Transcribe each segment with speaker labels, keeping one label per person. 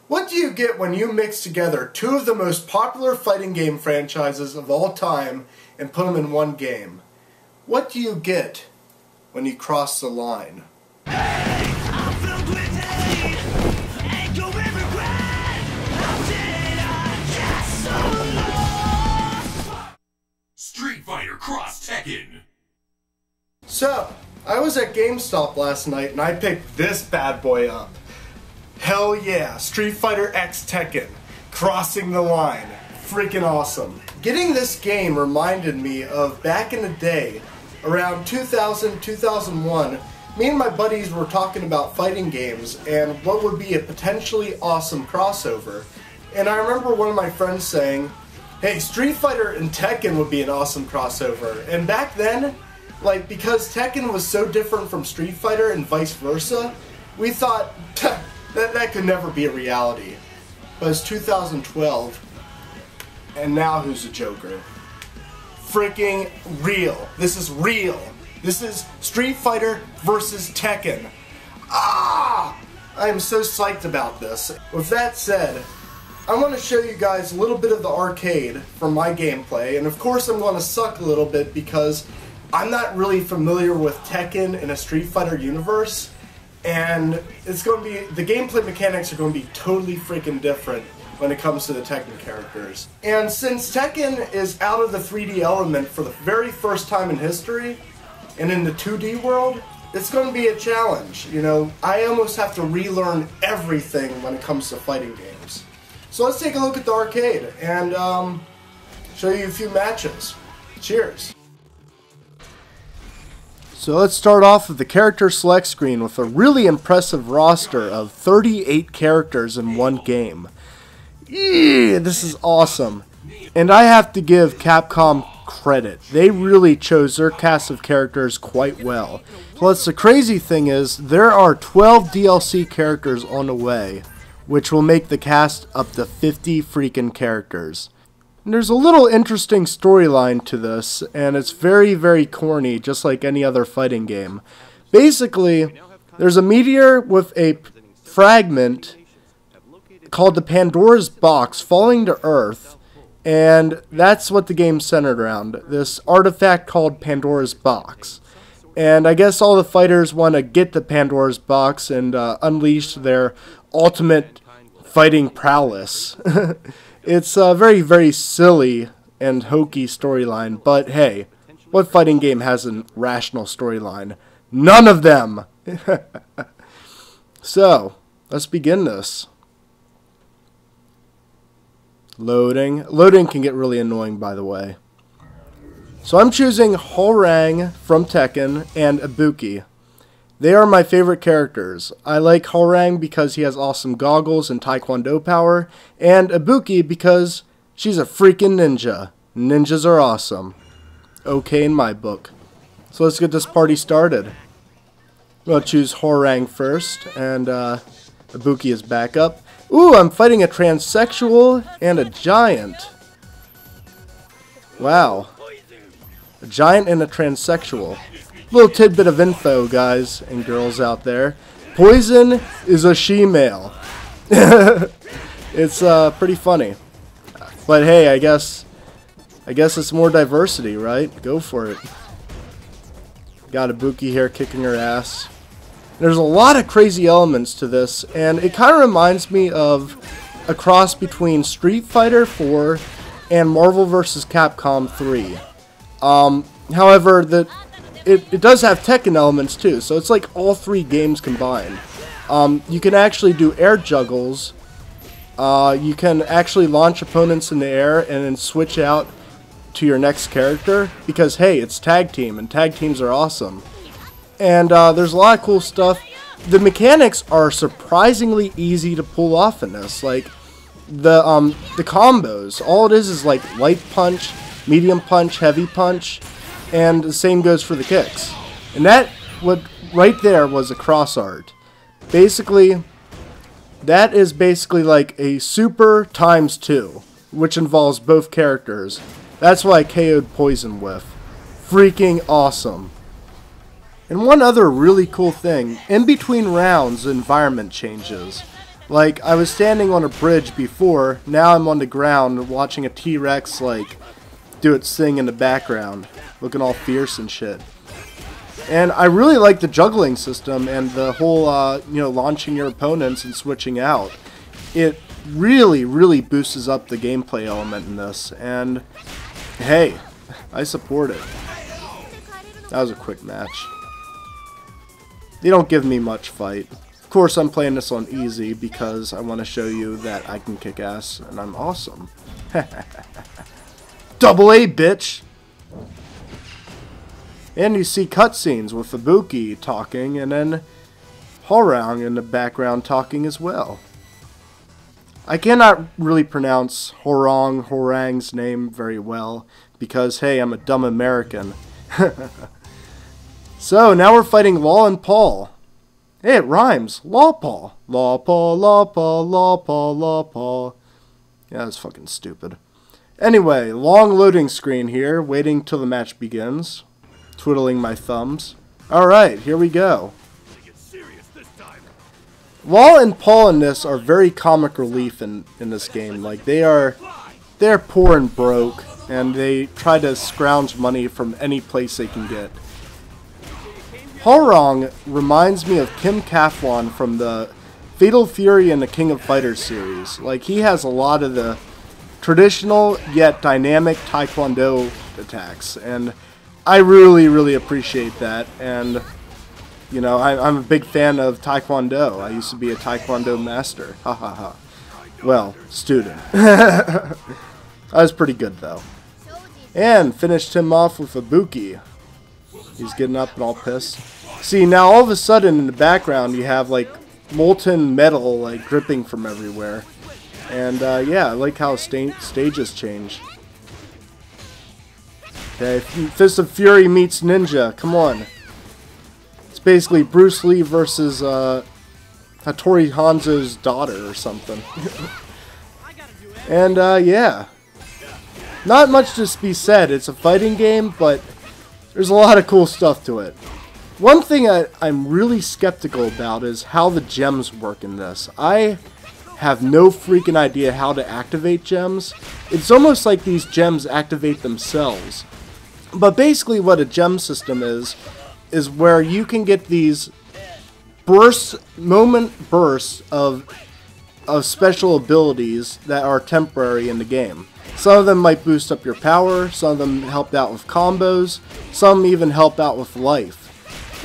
Speaker 1: What do you get when you mix together two of the most popular fighting game franchises of all time and put them in one game? What do you get when you cross the line?
Speaker 2: Street Fighter Cross Tekken.
Speaker 1: So, I was at GameStop last night and I picked this bad boy up. Hell yeah, Street Fighter X Tekken, crossing the line, freaking awesome. Getting this game reminded me of back in the day, around 2000, 2001, me and my buddies were talking about fighting games and what would be a potentially awesome crossover. And I remember one of my friends saying, hey, Street Fighter and Tekken would be an awesome crossover. And back then, like, because Tekken was so different from Street Fighter and vice versa, we thought, that could never be a reality. But it's 2012, and now who's the Joker? Freaking real. This is real. This is Street Fighter versus Tekken. Ah! I am so psyched about this. With that said, I want to show you guys a little bit of the arcade from my gameplay, and of course I'm going to suck a little bit because I'm not really familiar with Tekken in a Street Fighter universe. And it's going to be, the gameplay mechanics are going to be totally freaking different when it comes to the Tekken characters. And since Tekken is out of the 3D element for the very first time in history, and in the 2D world, it's going to be a challenge. You know, I almost have to relearn everything when it comes to fighting games. So let's take a look at the arcade and show you a few matches. Cheers. So let's start off with the character select screen with a really impressive roster of 38 characters in one game. This is awesome. And I have to give Capcom credit. They really chose their cast of characters quite well. Plus the crazy thing is, there are 12 DLC characters on the way, which will make the cast up to 50 freaking characters. And there's a little interesting storyline to this, and it's very, very corny, just like any other fighting game. Basically, there's a meteor with a fragment called the Pandora's Box falling to Earth, and that's what the game's centered around, this artifact called Pandora's Box. And I guess all the fighters want to get the Pandora's Box and unleash their ultimate fighting prowess. It's a very, very silly and hokey storyline, but hey, what fighting game has a rational storyline? None of them! So, let's begin this. Loading. Loading can get really annoying, by the way. So I'm choosing Hwoarang from Tekken and Ibuki. They are my favorite characters. I like Hwoarang because he has awesome goggles and taekwondo power, and Ibuki because she's a freaking ninja. Ninjas are awesome. Okay in my book. So let's get this party started. I'm going to choose Hwoarang first, and Ibuki is back up. Ooh, I'm fighting a transsexual and a giant. Wow. A giant and a transsexual. Little tidbit of info, guys and girls out there. Poison is a she-male. It's pretty funny. But hey, I guess it's more diversity, right? Go for it. Got Ibuki here kicking her ass. There's a lot of crazy elements to this, and it kind of reminds me of a cross between Street Fighter 4 and Marvel vs. Capcom 3. However, it does have Tekken elements too, so it's like all three games combined. You can actually do air juggles. You can actually launch opponents in the air and then switch out to your next character, because hey, it's tag team, and tag teams are awesome. And there's a lot of cool stuff. The mechanics are surprisingly easy to pull off in this. Like the combos, all it is like light punch, medium punch, heavy punch, and the same goes for the kicks. And that right there was a cross art. Basically, that is basically like a super ×2, which involves both characters. That's what I KO'd Poison with. Freaking awesome. And one other really cool thing, in between rounds the environment changes. Like, I was standing on a bridge before, now I'm on the ground watching a T-Rex, like, do its thing in the background, looking all fierce and shit. And I really like the juggling system and the whole, you know, launching your opponents and switching out. It really, really boosts up the gameplay element in this, and hey, I support it. That was a quick match. They don't give me much fight. Of course, I'm playing this on easy because I want to show you that I can kick ass and I'm awesome. Double A, bitch! And you see cutscenes with Ibuki talking, and then Hwoarang in the background talking as well. I cannot really pronounce Hwoarang's name very well, because, hey, I'm a dumb American. So, now we're fighting Law and Paul. Hey, it rhymes. Law Paul. Law Paul, Law Paul, Law Paul, Law Paul. Yeah, that's fucking stupid. Anyway, long loading screen here, waiting till the match begins. Twiddling my thumbs. Alright, here we go. Law and Paul in this are very comic relief in this game. Like, they're poor and broke, and they try to scrounge money from any place they can get. Hwoarang reminds me of Kim Kafwan from the Fatal Fury and the King of Fighters series. Like, he has a lot of the traditional yet dynamic Taekwondo attacks, and I really, really appreciate that. And you know, I'm a big fan of Taekwondo. I used to be a Taekwondo master. Ha ha ha. Well, student. I was pretty good though. And finished him off with Ibuki. He's getting up and all pissed. See, now all of a sudden in the background you have like molten metal like dripping from everywhere. And yeah, I like how stages change. Okay, Fist of Fury meets Ninja. Come on. It's basically Bruce Lee versus Hattori Hanzo's daughter or something. And yeah. Not much to be said. It's a fighting game, but there's a lot of cool stuff to it. One thing I'm really skeptical about is how the gems work in this. I have no freaking idea how to activate gems. It's almost like these gems activate themselves. But basically what a gem system is where you can get these moment bursts of special abilities that are temporary in the game. Some of them might boost up your power, some of them help out with combos, some even help out with life.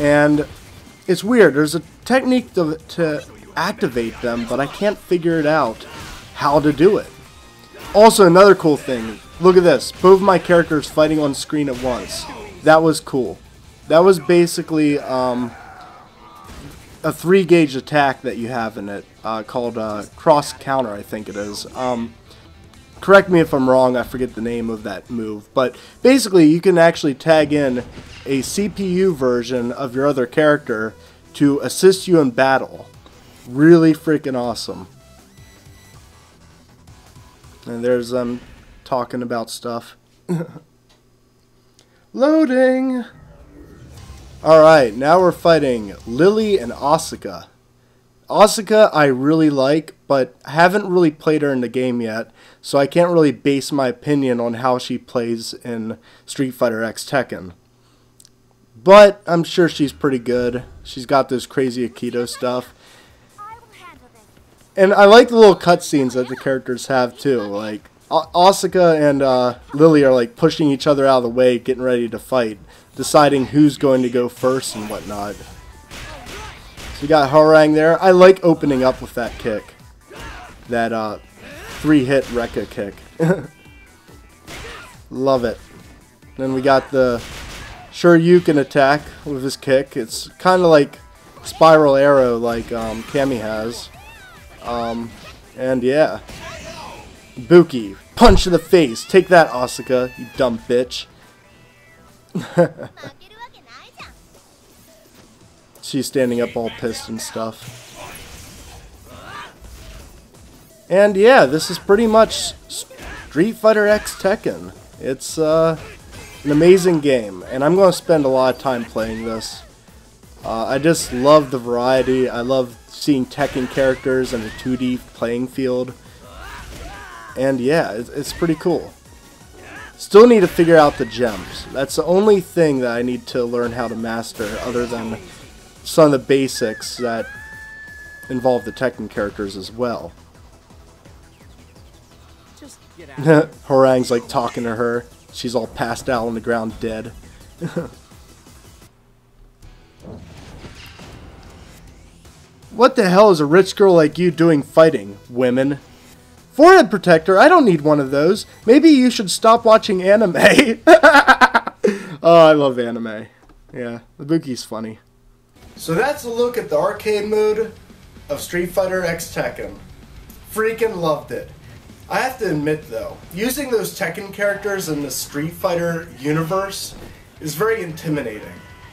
Speaker 1: And it's weird, there's a technique to activate them, but I can't figure it out how to do it. Also, another cool thing, look at this, both of my characters fighting on screen at once. That was cool. That was basically a 3-gauge attack that you have in it, called cross counter, I think it is. Correct me if I'm wrong, I forget the name of that move, but basically you can actually tag in a CPU version of your other character to assist you in battle. Really freaking awesome. And there's them talking about stuff. Loading! Alright, now we're fighting Lily and Asuka. Asuka I really like, but I haven't really played her in the game yet, so I can't really base my opinion on how she plays in Street Fighter X Tekken. But I'm sure she's pretty good. She's got this crazy Aikido stuff. And I like the little cutscenes that the characters have too. Like, Asuka and Lily are like pushing each other out of the way, getting ready to fight, deciding who's going to go first and whatnot. So you got Hwoarang there. I like opening up with that kick. That 3-hit Rekka kick. Love it. Then we got the Shoryuken attack with his kick. It's kind of like Spiral Arrow like Cammy has. And yeah. Ibuki, punch in the face. Take that, Asuka, you dumb bitch. She's standing up all pissed and stuff. And yeah, this is pretty much Street Fighter X Tekken. It's an amazing game, and I'm going to spend a lot of time playing this. I just love the variety. I love seeing Tekken characters in a 2D playing field. And yeah, it's pretty cool. Still need to figure out the gems. That's the only thing that I need to learn how to master, other than some of the basics that involve the Tekken characters as well.
Speaker 3: Just get out.
Speaker 1: Harang's like talking to her. She's all passed out on the ground dead. What the hell is a rich girl like you doing fighting, women? Forehead protector? I don't need one of those. Maybe you should stop watching anime. Oh, I love anime. Yeah, the Buki's funny. So that's a look at the arcade mode of Street Fighter X Tekken. Freaking loved it. I have to admit though, using those Tekken characters in the Street Fighter universe is very intimidating.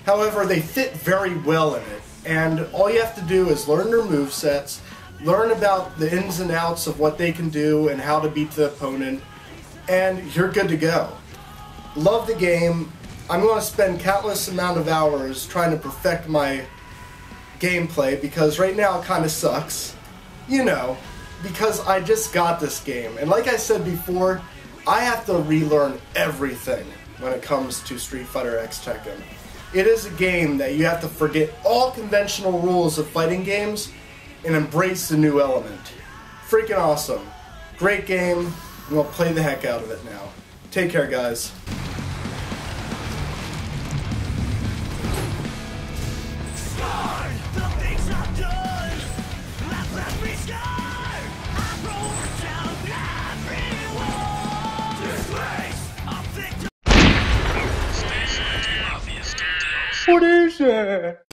Speaker 1: However, they fit very well in it, and all you have to do is learn their movesets, learn about the ins and outs of what they can do and how to beat the opponent, and you're good to go. Love the game. I'm going to spend countless amount of hours trying to perfect my gameplay, because right now it kind of sucks. You know, because I just got this game, and like I said before, I have to relearn everything when it comes to Street Fighter X Tekken. It is a game that you have to forget all conventional rules of fighting games and embrace the new element. Freaking awesome. Great game. I'm going to play the heck out of it now. Take care, guys. What is it?